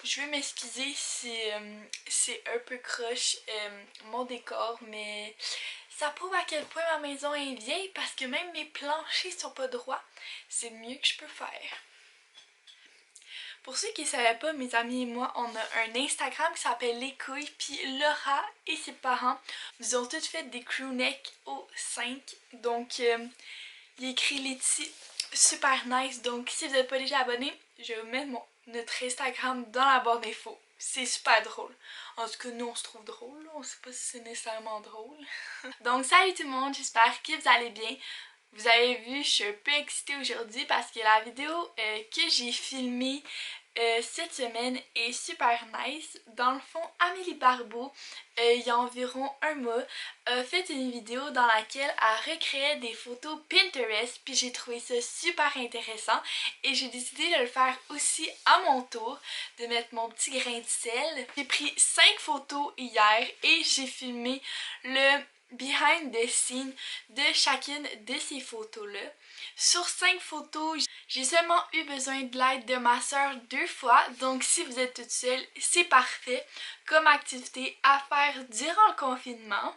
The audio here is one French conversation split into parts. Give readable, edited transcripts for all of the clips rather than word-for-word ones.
Je veux m'excuser si c'est un peu croche mon décor, mais ça prouve à quel point ma maison est vieille parce que même mes planchers sont pas droits. C'est le mieux que je peux faire. Pour ceux qui ne savaient pas, mes amis et moi, on a un Instagram qui s'appelle Les Couilles, puis Laura et ses parents nous ont toutes fait des crewnecks au 5. Donc, il est écrit Letty, super nice. Donc, si vous n'êtes pas déjà abonné, je vais vous mettre notre Instagram dans la barre d'infos. C'est super drôle. En tout cas, nous, on se trouve drôle. On sait pas si c'est nécessairement drôle. Donc, salut tout le monde, j'espère que vous allez bien. Vous avez vu, je suis un peu excitée aujourd'hui parce que la vidéo que j'ai filmée cette semaine est super nice. Dans le fond, Amélie Barbeau, il y a environ un mois, a fait une vidéo dans laquelle elle recréait des photos Pinterest, puis j'ai trouvé ça super intéressant et j'ai décidé de le faire aussi à mon tour, de mettre mon petit grain de sel. J'ai pris 5 photos hier et j'ai filmé le behind the scene de chacune de ces photos-là. Sur 5 photos, j'ai seulement eu besoin de l'aide de ma soeur 2 fois, donc si vous êtes toute seule, c'est parfait comme activité à faire durant le confinement.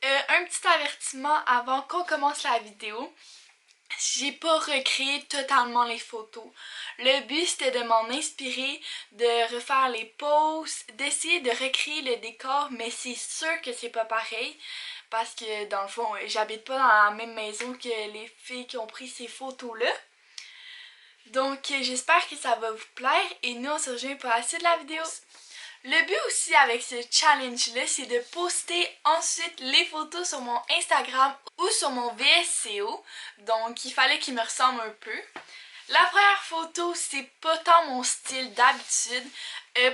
Un petit avertissement avant qu'on commence la vidéo. J'ai pas recréé totalement les photos. Le but c'était de m'en inspirer, de refaire les poses, d'essayer de recréer le décor, mais c'est sûr que c'est pas pareil. Parce que dans le fond, j'habite pas dans la même maison que les filles qui ont pris ces photos-là. Donc j'espère que ça va vous plaire et nous on se rejoint pour la suite de la vidéo. Le but aussi avec ce challenge-là, c'est de poster ensuite les photos sur mon Instagram ou sur mon VSCO. Donc il fallait qu'il me ressemble un peu. La première photo, c'est pas tant mon style d'habitude.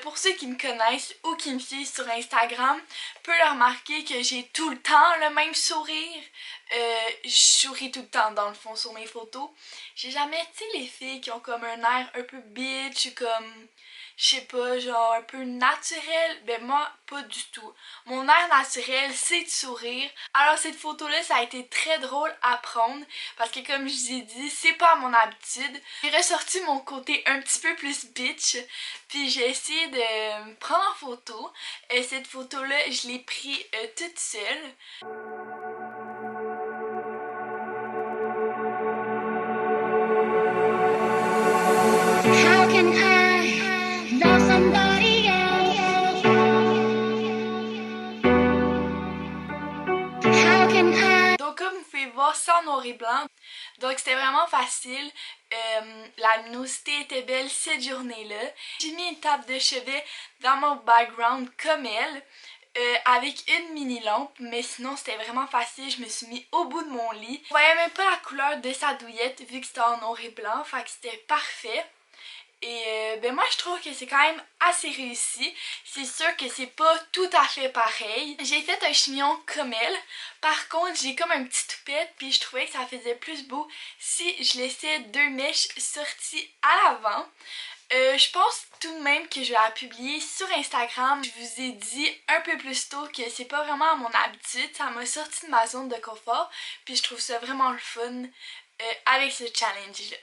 Pour ceux qui me connaissent ou qui me suivent sur Instagram, peuvent le remarquer que j'ai tout le temps le même sourire. Je souris tout le temps dans le fond sur mes photos. J'ai jamais, tu sais, les filles qui ont comme un air un peu bitch ou comme, je sais pas, genre un peu naturel. Ben moi, pas du tout. Mon air naturel, c'est de sourire. Alors cette photo-là, ça a été très drôle à prendre parce que comme je vous ai dit, c'est pas mon habitude. J'ai ressorti mon côté un petit peu plus bitch, puis j'ai essayé de me prendre en photo. Cette photo-là, je l'ai prise toute seule. How can I love somebody else? How can I... Donc comme vous pouvez voir, c'est en noir et blanc. Donc c'était vraiment facile. La luminosité était belle cette journée-là. J'ai mis une table de chevet dans mon background comme elle. Avec une mini lampe, mais sinon c'était vraiment facile, je me suis mis au bout de mon lit. On voyait même pas la couleur de sa douillette vu que c'était en noir et blanc, fait que c'était parfait. Et ben moi je trouve que c'est quand même assez réussi. C'est sûr que c'est pas tout à fait pareil. J'ai fait un chignon comme elle. Par contre j'ai comme un petit toupette puis je trouvais que ça faisait plus beau si je laissais 2 mèches sorties à l'avant. Je pense tout de même que je vais la publier sur Instagram. Je vous ai dit un peu plus tôt que c'est pas vraiment à mon habitude. Ça m'a sorti de ma zone de confort. Puis je trouve ça vraiment le fun avec ce challenge-là.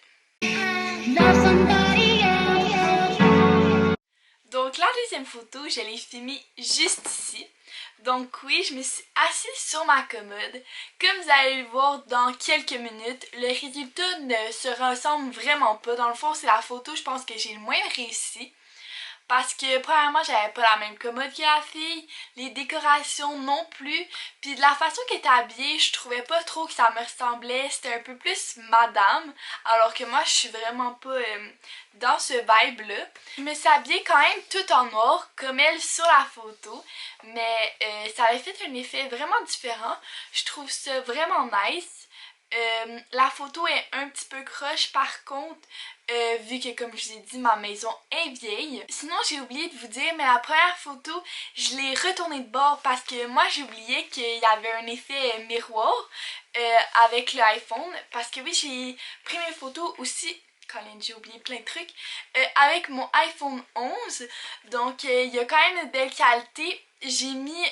Donc la deuxième photo, je l'ai filmée juste ici. Donc oui, je me suis assise sur ma commode. Comme vous allez le voir dans quelques minutes, le résultat ne se ressemble vraiment pas. Dans le fond, c'est la photo, je pense que j'ai le moins réussi. Parce que premièrement, j'avais pas la même commode que la fille, les décorations non plus, puis de la façon qu'elle était habillée, je trouvais pas trop que ça me ressemblait, c'était un peu plus madame, alors que moi je suis vraiment pas dans ce vibe-là. Je me suis habillée quand même tout en noir, comme elle sur la photo, mais ça avait fait un effet vraiment différent, je trouve ça vraiment nice. La photo est un petit peu croche par contre, vu que comme je vous ai dit ma maison est vieille. Sinon j'ai oublié de vous dire, mais la première photo je l'ai retournée de bord parce que moi j'ai oublié qu'il y avait un effet miroir avec l'iPhone. Parce que oui, j'ai pris mes photos aussi Colin, j'ai oublié plein de trucs. Avec mon iPhone 11. Donc, il y a quand même une belle qualité. J'ai mis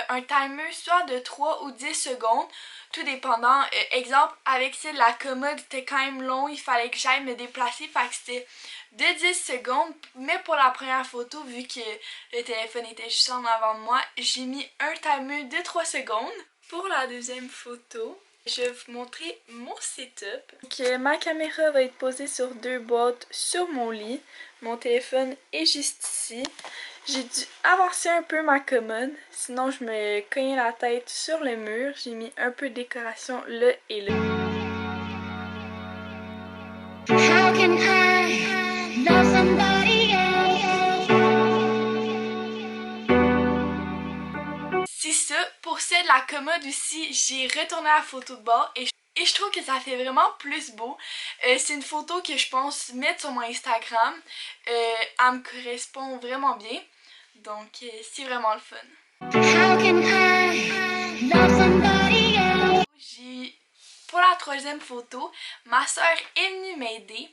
un timer soit de 3 ou 10 secondes, tout dépendant. Exemple, avec celle la commode, c'était quand même long, il fallait que j'aille me déplacer, fait que c'était de 10 secondes. Mais pour la première photo, vu que le téléphone était juste en avant de moi, j'ai mis un timer de 3 secondes. Pour la deuxième photo, je vais vous montrer mon setup. Donc, ma caméra va être posée sur deux boîtes sur mon lit. Mon téléphone est juste ici. J'ai dû avancer un peu ma commode, sinon je me cognais la tête sur le mur. J'ai mis un peu de décoration là et là. How can I love somebody else? C'est ça. Pour celle de la commode aussi, j'ai retourné la photo de bord et je trouve que ça fait vraiment plus beau. C'est une photo que je pense mettre sur mon Instagram. Elle me correspond vraiment bien. Donc, c'est vraiment le fun. How can I love somebody else? Pour la troisième photo, ma soeur est venue m'aider.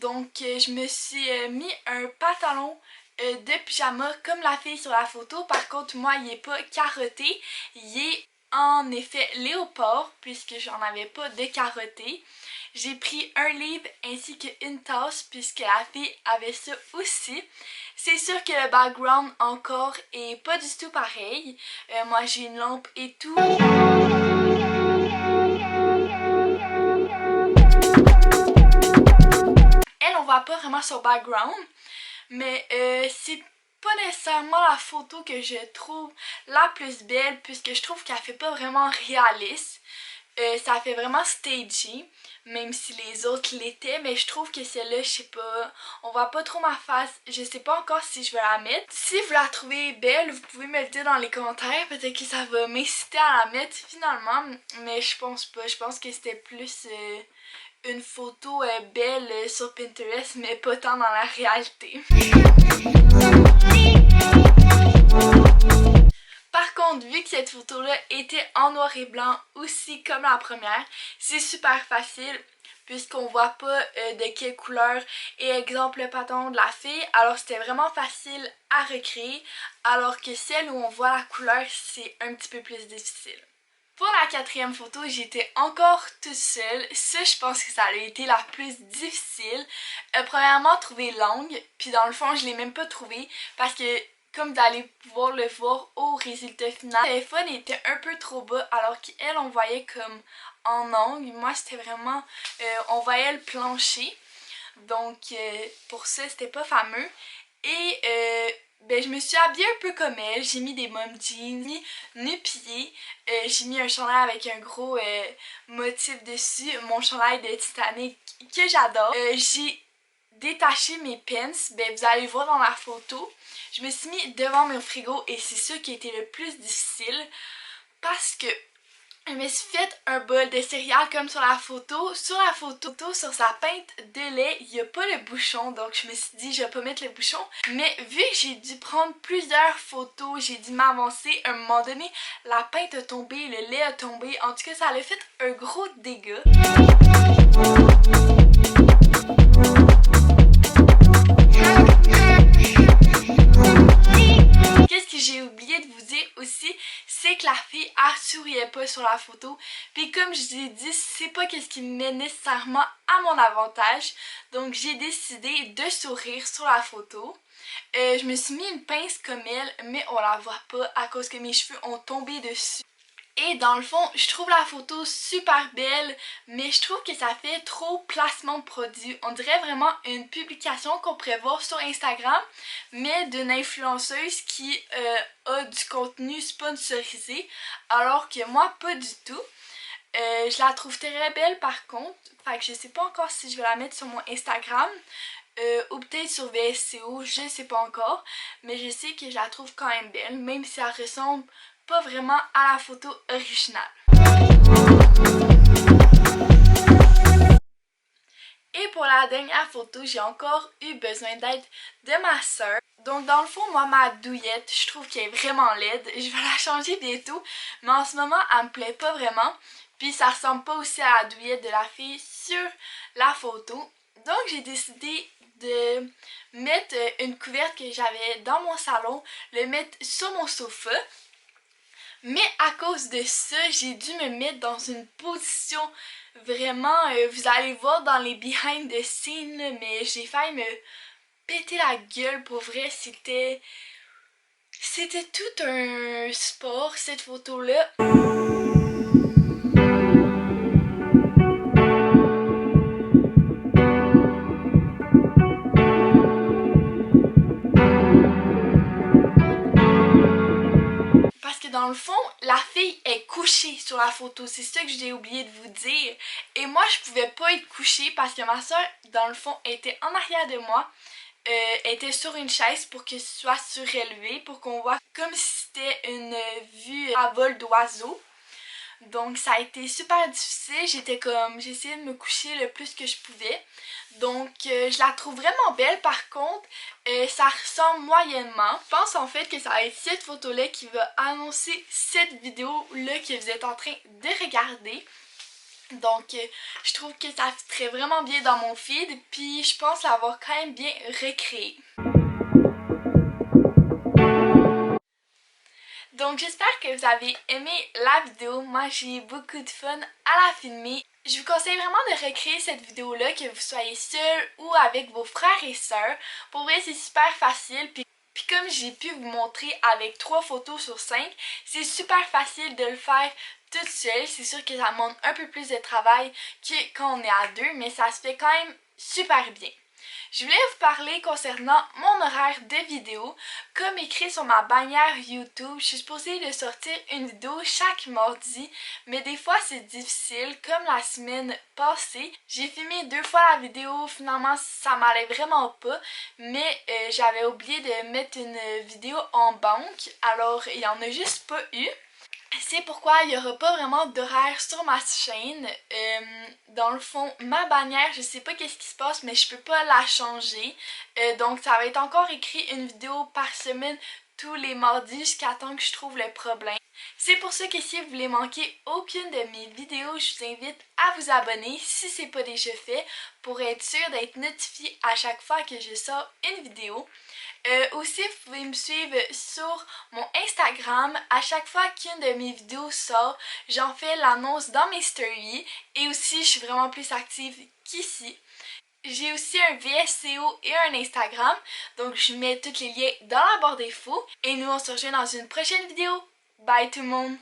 Donc, je me suis mis un pantalon de pyjama comme la fille sur la photo. Par contre, moi, il n'est pas carotté. Il est en effet léopard puisque j'en avais pas de carotté. J'ai pris un livre ainsi qu'une tasse puisque la fille avait ça aussi. C'est sûr que le background encore est pas du tout pareil. Moi j'ai une lampe et tout. Elle, on voit pas vraiment son background. Mais c'est pas nécessairement la photo que je trouve la plus belle puisque je trouve qu'elle fait pas vraiment réaliste. Ça fait vraiment stagey, même si les autres l'étaient, mais je trouve que celle-là, je sais pas, on voit pas trop ma face, je sais pas encore si je vais la mettre. Si vous la trouvez belle, vous pouvez me le dire dans les commentaires, peut-être que ça va m'inciter à la mettre finalement, mais je pense pas, je pense que c'était plus une photo belle sur Pinterest, mais pas tant dans la réalité. Par contre, vu que cette photo-là était en noir et blanc aussi comme la première, c'est super facile puisqu'on voit pas de quelle couleur est exemple le pantalon de la fille. Alors c'était vraiment facile à recréer, alors que celle où on voit la couleur, c'est un petit peu plus difficile. Pour la quatrième photo, j'étais encore toute seule. Ça, je pense que ça a été la plus difficile. Premièrement, trouver l'angle. Puis dans le fond, je l'ai même pas trouvé parce que, comme vous allez pouvoir le voir au résultat final, le téléphone était un peu trop bas alors qu'elle, on voyait comme en angle. Moi, c'était vraiment... on voyait le plancher. Donc, pour ça, c'était pas fameux. Et... ben, je me suis habillée un peu comme elle, j'ai mis des mom jeans, nu-pieds, j'ai mis un chandail avec un gros motif dessus, mon chandail de Titanic que j'adore. J'ai détaché mes pins, ben vous allez voir dans la photo. Je me suis mis devant mon frigo et c'est ça qui a été le plus difficile parce que je me suis fait un bol de céréales comme sur la photo. Sur la photo, sur sa pinte de lait, il n'y a pas le bouchon. Donc je me suis dit, je vais pas mettre le bouchon. Mais vu que j'ai dû prendre plusieurs photos, j'ai dû m'avancer. À un moment donné, la pinte a tombé, le lait a tombé. En tout cas, ça a fait un gros dégât. Qu'est-ce que j'ai oublié de vous dire aussi, c'est que la fille, elle souriait pas sur la photo. Puis comme je vous ai dit, c'est pas ce qui me met nécessairement à mon avantage. Donc j'ai décidé de sourire sur la photo. Je me suis mis une pince comme elle, mais on la voit pas à cause que mes cheveux ont tombé dessus. Et dans le fond, je trouve la photo super belle, mais je trouve que ça fait trop placement de produit. On dirait vraiment une publication qu'on pourrait voir sur Instagram, mais d'une influenceuse qui a du contenu sponsorisé, alors que moi, pas du tout. Je la trouve très belle par contre, fait que je sais pas encore si je vais la mettre sur mon Instagram. Ou peut-être sur VSCO, je sais pas encore, mais je sais que je la trouve quand même belle, même si elle ressemble pas vraiment à la photo originale. Et pour la dernière photo, j'ai encore eu besoin d'aide de ma soeur. Donc dans le fond, moi ma douillette, je trouve qu'elle est vraiment laide. Je vais la changer bientôt, mais en ce moment, elle me plaît pas vraiment. Puis ça ressemble pas aussi à la douillette de la fille sur la photo. Donc j'ai décidé de mettre une couverte que j'avais dans mon salon, le mettre sur mon sofa. Mais à cause de ça, j'ai dû me mettre dans une position vraiment, vous allez voir dans les behind the scenes, là, mais j'ai failli me péter la gueule pour vrai, c'était tout un sport cette photo-là. Parce que dans le fond, la fille est couchée sur la photo, c'est ça que j'ai oublié de vous dire. Et moi, je pouvais pas être couchée parce que ma soeur, dans le fond, était en arrière de moi. Était sur une chaise pour que ce soit surélevé, pour qu'on voit comme si c'était une vue à vol d'oiseau. Donc ça a été super difficile, j'essayais de me coucher le plus que je pouvais. Donc je la trouve vraiment belle, par contre ça ressemble moyennement. Je pense en fait que ça va être cette photo-là qui va annoncer cette vidéo-là que vous êtes en train de regarder. Donc je trouve que ça fitterait vraiment bien dans mon feed, puis je pense l'avoir quand même bien recréé. Donc j'espère que vous avez aimé la vidéo, moi j'ai eu beaucoup de fun à la filmer. Je vous conseille vraiment de recréer cette vidéo-là, que vous soyez seul ou avec vos frères et sœurs. Pour vrai c'est super facile, puis comme j'ai pu vous montrer avec 3 photos sur 5, c'est super facile de le faire toute seule. C'est sûr que ça demande un peu plus de travail que quand on est à deux, mais ça se fait quand même super bien. Je voulais vous parler concernant mon horaire de vidéo. Comme écrit sur ma bannière YouTube, je suis supposée de sortir une vidéo chaque mardi, mais des fois c'est difficile, comme la semaine passée. J'ai filmé 2 fois la vidéo, finalement ça m'allait vraiment pas, mais j'avais oublié de mettre une vidéo en banque, alors il n'y en a juste pas eu. C'est pourquoi il n'y aura pas vraiment d'horaire sur ma chaîne. Dans le fond, ma bannière, je sais pas qu'est-ce qui se passe, mais je peux pas la changer. Donc ça va être encore écrit une vidéo par semaine tous les mardis jusqu'à temps que je trouve le problème. C'est pour ça que si vous voulez manquer aucune de mes vidéos, je vous invite à vous abonner si c'est pas déjà fait pour être sûr d'être notifié à chaque fois que je sors une vidéo. Aussi, vous pouvez me suivre sur mon Instagram. À chaque fois qu'une de mes vidéos sort, j'en fais l'annonce dans mes stories. Et aussi, je suis vraiment plus active qu'ici. J'ai aussi un VSCO et un Instagram. Donc, je mets tous les liens dans la barre d'infos. Et nous, on se rejoint dans une prochaine vidéo. Bye tout le monde!